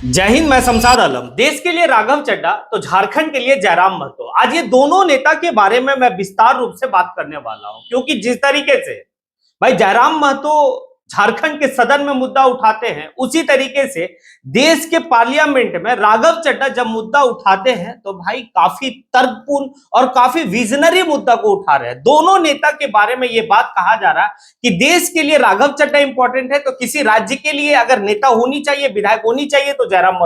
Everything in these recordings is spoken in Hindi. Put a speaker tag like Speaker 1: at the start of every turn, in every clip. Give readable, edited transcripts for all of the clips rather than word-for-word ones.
Speaker 1: जय हिंद। मैं शमशाद आलम। देश के लिए राघव चड्ढा तो झारखंड के लिए जयराम महतो। आज ये दोनों नेता के बारे में मैं विस्तार रूप से बात करने वाला हूं, क्योंकि जिस तरीके से भाई जयराम महतो झारखंड के सदन में मुद्दा उठाते हैं, उसी तरीके से देश के पार्लियामेंट में राघव चड्ढा जब मुद्दा उठाते हैं तो भाई काफी तर्कपूर्ण और काफी विजनरी मुद्दा को उठा रहे हैं। दोनों नेता के बारे में यह बात कहा जा रहा है कि देश के लिए राघव चड्ढा इंपॉर्टेंट है, तो किसी राज्य के लिए अगर नेता होनी चाहिए, विधायक होनी चाहिए, तो जयराम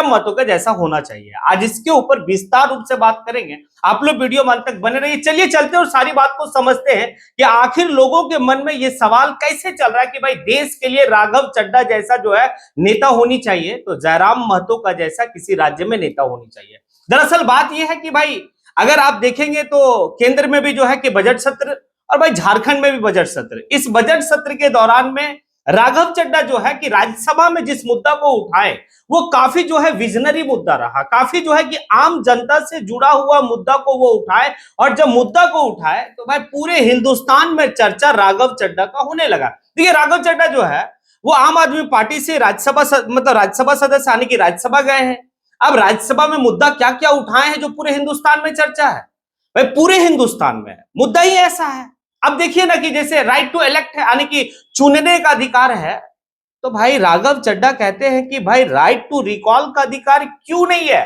Speaker 1: महतो के जैसा होना चाहिए। आज इसके ऊपर विस्तार रूप से बात करेंगे। आप लोग वीडियो में अंत तक बने रहिए। चलिए चलते और सारी बात को समझते हैं कि आखिर लोगों के मन में यह सवाल कैसे चल रहा है कि भाई देश के लिए राघव चड्ढा जैसा जो है नेता होनी चाहिए, तो जयराम महतो का जैसा किसी राज्य में नेता होनी चाहिए। दरअसल बात यह है कि भाई अगर आप देखेंगे तो केंद्र में भी जो है कि बजट सत्र और भाई झारखंड में भी बजट सत्र। इस बजट सत्र के दौरान में राघव चड्ढा जो है कि राज्यसभा में जिस मुद्दा को उठाए वो काफी जो है विजनरी मुद्दा रहा, काफी जो है कि आम जनता से जुड़ा हुआ मुद्दा को वो उठाए। और जब मुद्दा को उठाए तो भाई पूरे हिंदुस्तान में चर्चा राघव चड्ढा का होने लगा। देखिए राघव चड्ढा जो है वो आम आदमी पार्टी से राज्यसभा सदस्य आने की राज्यसभा गए हैं। अब राज्यसभा में मुद्दा क्या क्या उठाए हैं जो पूरे हिंदुस्तान में चर्चा है। भाई पूरे हिंदुस्तान में मुद्दा ही ऐसा है। अब देखिए ना कि जैसे राइट टू इलेक्ट है, यानी कि चुनने का अधिकार है, तो भाई राघव चड्ढा कहते हैं कि भाई राइट टू रिकॉल का अधिकार क्यों नहीं है?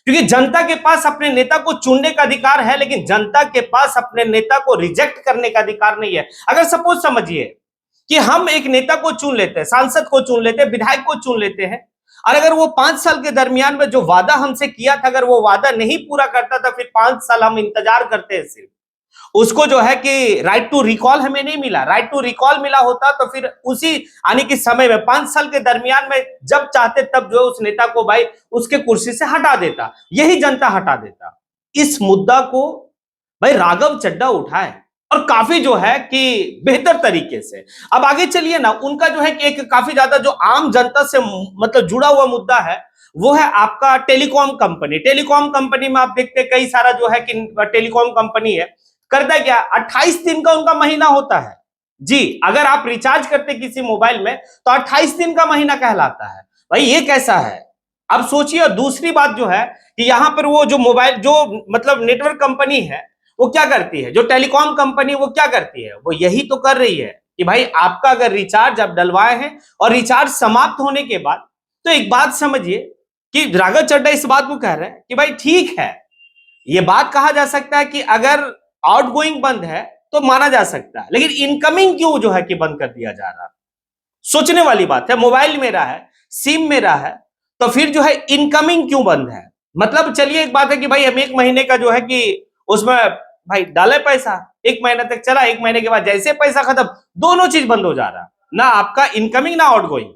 Speaker 1: क्योंकि जनता के पास अपने नेता को चुनने का अधिकार है, लेकिन जनता के पास अपने नेता को रिजेक्ट करने का अधिकार नहीं है। अगर सपोज समझिए कि हम एक नेता को चुन लेते हैं, सांसद को चुन लेते हैं, विधायक को चुन लेते हैं, और अगर वो 5 साल के दरमियान में जो वादा हमसे किया था, अगर वो वादा नहीं पूरा करता था, फिर 5 साल हम इंतजार करते हैं सिर्फ उसको जो है कि राइट टू रिकॉल हमें नहीं मिला। राइट टू रिकॉल मिला होता तो फिर उसी आने के समय में 5 साल के दरमियान में जब चाहते तब जो उस नेता को भाई उसके कुर्सी से हटा देता, यही जनता हटा देता। इस मुद्दा को भाई राघव चड्ढा उठाए और काफी जो है कि बेहतर तरीके से। अब आगे चलिए ना, उनका जो है कि एक काफी ज्यादा जो आम जनता से मतलब जुड़ा हुआ मुद्दा है वो है आपका टेलीकॉम कंपनी। टेलीकॉम कंपनी में आप देखते कई सारा जो है कि टेलीकॉम कंपनी है, करता क्या 28 दिन का उनका महीना होता है जी। अगर आप रिचार्ज करते किसी मोबाइल में तो 28 दिन का महीना कहलाता है। भाई ये कैसा है? अब सोचिए। और दूसरी बात जो है कि यहां पर वो जो मोबाइल जो मतलब नेटवर्क कंपनी है वो क्या करती है, जो टेलीकॉम कंपनी वो क्या करती है, वो यही तो कर रही है कि भाई आपका अगर रिचार्ज आप डलवाए हैं और रिचार्ज समाप्त होने के बाद, तो एक बात समझिए कि राघव चड्ढा इस बात को कह रहे हैं कि भाई ठीक है, ये बात कहा जा सकता है कि अगर आउटगोइंग बंद है तो माना जा सकता है, लेकिन इनकमिंग क्यों जो है कि बंद कर दिया जा रहा? सोचने वाली बात है। मोबाइल मेरा है, सिम मेरा है, तो फिर जो है इनकमिंग क्यों बंद है? मतलब चलिए एक बात है कि भाई हम 1 महीने का जो है कि उसमें भाई डाले पैसा, 1 महीना तक चला, 1 महीने के बाद जैसे पैसा खत्म, दोनों चीज बंद हो जा रहा, ना आपका इनकमिंग ना आउटगोइंग।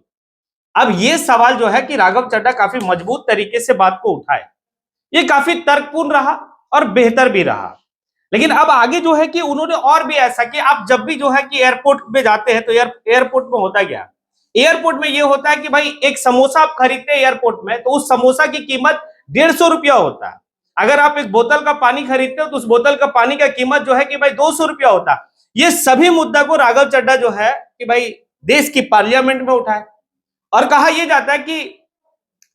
Speaker 1: अब ये सवाल जो है कि राघव चड्ढा काफी मजबूत तरीके से बात को उठाए, ये काफी तर्कपूर्ण रहा और बेहतर भी रहा। लेकिन अब आगे जो है कि उन्होंने और भी ऐसा कि आप जब भी जो है कि एयरपोर्ट पे जाते हैं तो एयरपोर्ट में होता क्या, एयरपोर्ट में ये होता है कि भाई एक समोसा आप खरीदते हैं एयरपोर्ट में तो उस समोसा की कीमत 150 रुपया होता है। अगर आप एक बोतल का पानी खरीदते हो तो उस बोतल का पानी का कीमत जो है कि भाई 200 रुपया होता है। ये सभी मुद्दा को राघव चड्ढा जो है कि भाई देश की पार्लियामेंट में उठाए और कहा यह जाता है कि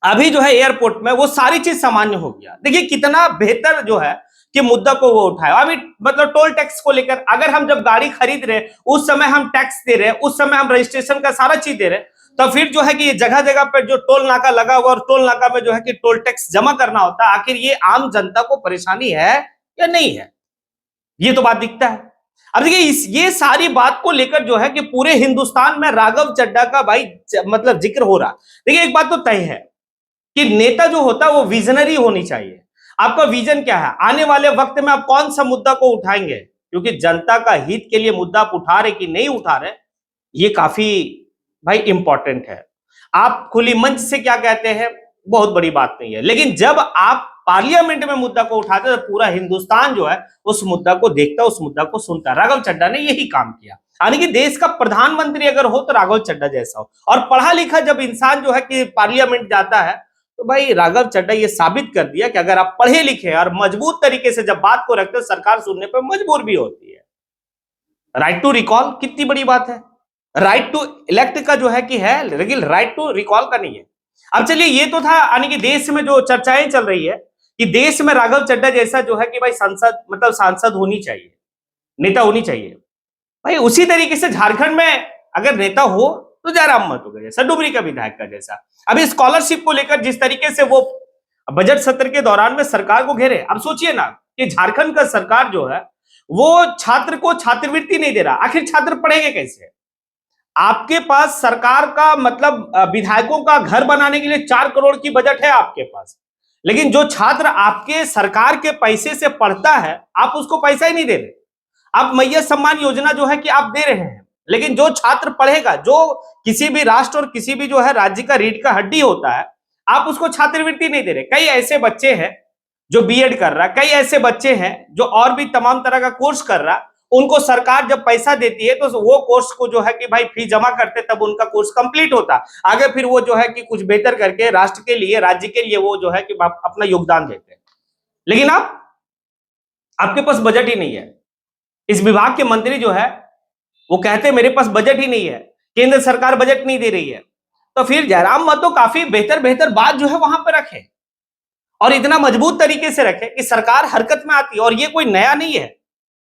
Speaker 1: अभी जो है एयरपोर्ट में वो सारी चीज सामान्य हो गया। देखिए कितना बेहतर जो है कि मुद्दा को वो उठाया। अभी मतलब टोल टैक्स को लेकर, अगर हम जब गाड़ी खरीद रहे उस समय हम टैक्स दे रहे हैं, उस समय हम रजिस्ट्रेशन का सारा चीज दे रहे हैं, तो फिर जो है कि ये जगह जगह पर जो टोल नाका लगा हुआ और टोल नाका में जो है कि टोल टैक्स जमा करना होता है, आखिर ये आम जनता को परेशानी है या नहीं है? ये तो बात दिखता है। अब देखिए ये सारी बात को लेकर जो है कि पूरे हिंदुस्तान में राघव चड्ढा का भाई मतलब जिक्र हो रहा। देखिए एक बात तो तय है कि नेता जो होता है वो विजनरी होनी चाहिए। आपका विजन क्या है? आने वाले वक्त में आप कौन सा मुद्दा को उठाएंगे? क्योंकि जनता का हित के लिए मुद्दा आप उठा रहे कि नहीं उठा रहे, ये काफी भाई इंपॉर्टेंट है। आप खुली मंच से क्या कहते हैं बहुत बड़ी बात नहीं है, लेकिन जब आप पार्लियामेंट में मुद्दा को उठाते तो पूरा हिंदुस्तान जो है उस मुद्दा को देखता, उस मुद्दा को सुनता। राघव चड्ढा ने यही काम किया। यानी कि देश का प्रधानमंत्री अगर हो तो राघव चड्ढा जैसा हो। और पढ़ा लिखा जब इंसान जो है कि पार्लियामेंट जाता है तो भाई राघव चड्ढा ये साबित कर दिया कि अगर आप पढ़े लिखे और मजबूत तरीके से जब बात को रखते हो, सरकार सुनने पर मजबूर भी होती है। राइट टू रिकॉल कितनी बड़ी बात है। राइट टू इलेक्ट का जो है कि है, लेकिन राइट टू रिकॉल का नहीं है। अब चलिए, ये तो था यानी कि देश में जो चर्चाएं चल रही है कि देश में राघव चड्ढा जैसा जो है कि भाई संसद मतलब सांसद होनी चाहिए, नेता होनी चाहिए। भाई उसी तरीके से झारखंड में अगर नेता हो तो जयराम महतो का जैसा, डुमरी का विधायक का जैसा। अभी स्कॉलरशिप को लेकर जिस तरीके से वो बजट सत्र के दौरान में सरकार को घेरे, अब सोचिए ना कि झारखंड का सरकार जो है वो छात्र को छात्रवृत्ति नहीं दे रहा, आखिर छात्र पढ़ेंगे कैसे? आपके पास सरकार का मतलब विधायकों का घर बनाने के लिए 4 करोड़ की बजट है आपके पास, लेकिन जो छात्र आपके सरकार के पैसे से पढ़ता है आप उसको पैसा ही नहीं दे रहे। आप मैया सम्मान योजना जो है कि आप दे रहे हैं, लेकिन जो छात्र पढ़ेगा, जो किसी भी राष्ट्र और किसी भी जो है राज्य का रीढ़ का हड्डी होता है, आप उसको छात्रवृत्ति नहीं दे रहे। कई ऐसे बच्चे हैं जो बीएड कर रहा है, कई ऐसे बच्चे हैं जो और भी तमाम तरह का कोर्स कर रहा है, उनको सरकार जब पैसा देती है तो वो कोर्स को जो है कि भाई फी जमा करते तब उनका कोर्स कंप्लीट होता, आगे फिर वो जो है कि कुछ बेहतर करके राष्ट्र के लिए, राज्य के लिए वो जो है कि अपना योगदान देते हैं। लेकिन आपके पास बजट ही नहीं है। इस विभाग के मंत्री जो है वो कहते हैं मेरे पास बजट ही नहीं है, केंद्र सरकार बजट नहीं दे रही है। तो फिर जयराम महतो काफी बेहतर बेहतर बात जो है वहां पर रखे और इतना मजबूत तरीके से रखे कि सरकार हरकत में आती है। और ये कोई नया नहीं है,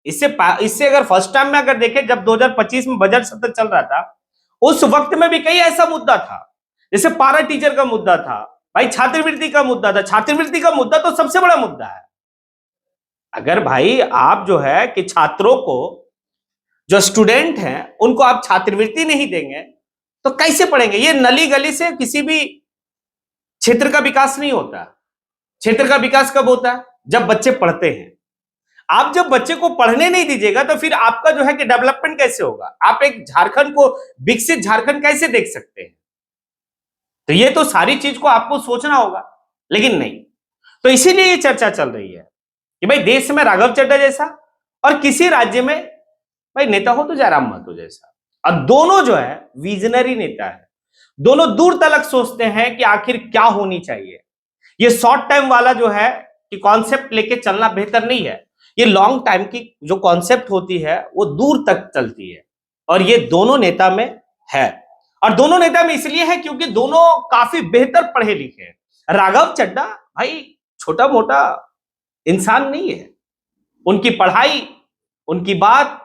Speaker 1: इससे अगर फर्स्ट टाइम में अगर देखें, जब 2025 में बजट सत्र चल रहा था उस वक्त में भी कई ऐसा मुद्दा था, जैसे पारा टीचर का मुद्दा था, भाई छात्रवृत्ति का मुद्दा था। छात्रवृत्ति का मुद्दा तो सबसे बड़ा मुद्दा है। अगर भाई आप जो है कि छात्रों को, जो स्टूडेंट हैं उनको आप छात्रवृत्ति नहीं देंगे तो कैसे पढ़ेंगे? ये नली गली से किसी भी क्षेत्र का विकास नहीं होता। क्षेत्र का विकास कब होता है? जब बच्चे पढ़ते हैं। आप जब बच्चे को पढ़ने नहीं दीजिएगा तो फिर आपका जो है कि डेवलपमेंट कैसे होगा? आप एक झारखंड को, विकसित झारखंड कैसे देख सकते हैं? तो ये तो सारी चीज को आपको सोचना होगा, लेकिन नहीं। तो इसीलिए ये चर्चा चल रही है कि भाई देश में राघव चड्ढा जैसा और किसी राज्य में भाई नेता हो तो जयराम महतो जैसा। और दोनों जो है विजनरी नेता है, दोनों दूर तलक सोचते हैं कि आखिर क्या होनी चाहिए। ये शॉर्ट टाइम वाला जो है कि कॉन्सेप्ट लेके चलना बेहतर नहीं है। ये लॉन्ग टाइम की जो कॉन्सेप्ट होती है वो दूर तक चलती है, और ये दोनों नेता में है। और दोनों नेता में इसलिए है क्योंकि दोनों काफी बेहतर पढ़े लिखे हैं। राघव चड्ढा भाई छोटा मोटा इंसान नहीं है। उनकी पढ़ाई, उनकी बात,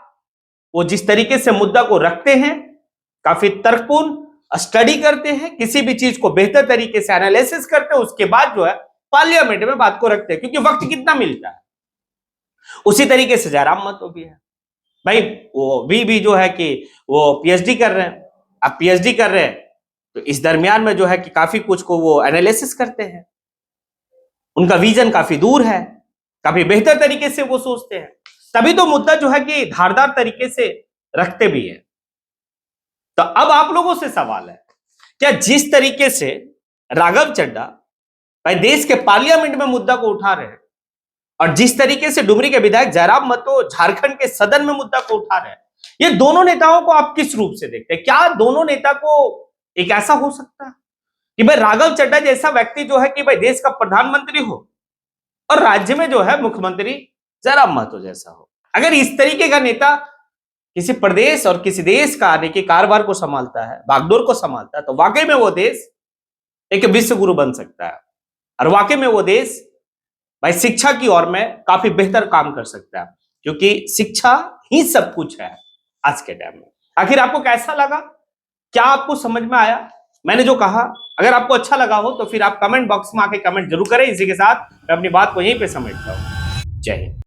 Speaker 1: वो जिस तरीके से मुद्दा को रखते हैं, काफी तर्कपूर्ण स्टडी करते हैं, किसी भी चीज को बेहतर तरीके से एनालिसिस करते हैं, उसके बाद जो है पार्लियामेंट में बात को रखते हैं, क्योंकि वक्त कितना मिलता है। उसी तरीके से जयराम महतो भी है भाई। वो भी जो है कि वो पीएचडी कर रहे हैं। अब पीएचडी कर रहे हैं तो इस दरमियान में जो है कि काफी कुछ को वो एनालिसिस करते हैं। उनका विजन काफी दूर है, काफी बेहतर तरीके से वो सोचते हैं, तभी तो मुद्दा जो है कि धारदार तरीके से रखते भी हैं। तो अब आप लोगों से सवाल है, क्या जिस तरीके से राघव चड्ढा भाई देश के पार्लियामेंट में मुद्दा को उठा रहे हैं और जिस तरीके से डुमरी के विधायक जयराम महतो झारखंड के सदन में मुद्दा को उठा रहे हैं, ये दोनों नेताओं को आप किस रूप से देखते हैं? क्या दोनों नेता को एक ऐसा हो सकता है कि भाई राघव चड्ढा जैसा व्यक्ति जो है कि भाई देश का प्रधानमंत्री हो और राज्य में जो है मुख्यमंत्री जयराम महतो जैसा हो? अगर इस तरीके का नेता किसी प्रदेश और किसी देश का आने के कारोबार को संभालता है, बागडोर को संभालता है, तो वाकई में वो देश एक विश्व गुरु बन सकता है और वाकई में वो देश भाई शिक्षा की ओर में काफी बेहतर काम कर सकता है, क्योंकि शिक्षा ही सब कुछ है आज के टाइम में। आखिर आपको कैसा लगा? क्या आपको समझ में आया मैंने जो कहा? अगर आपको अच्छा लगा हो तो फिर आप कमेंट बॉक्स में आके कमेंट जरूर करें। इसी के साथ मैं अपनी बात को यहीं पे समेटता हूं। जय हिंद।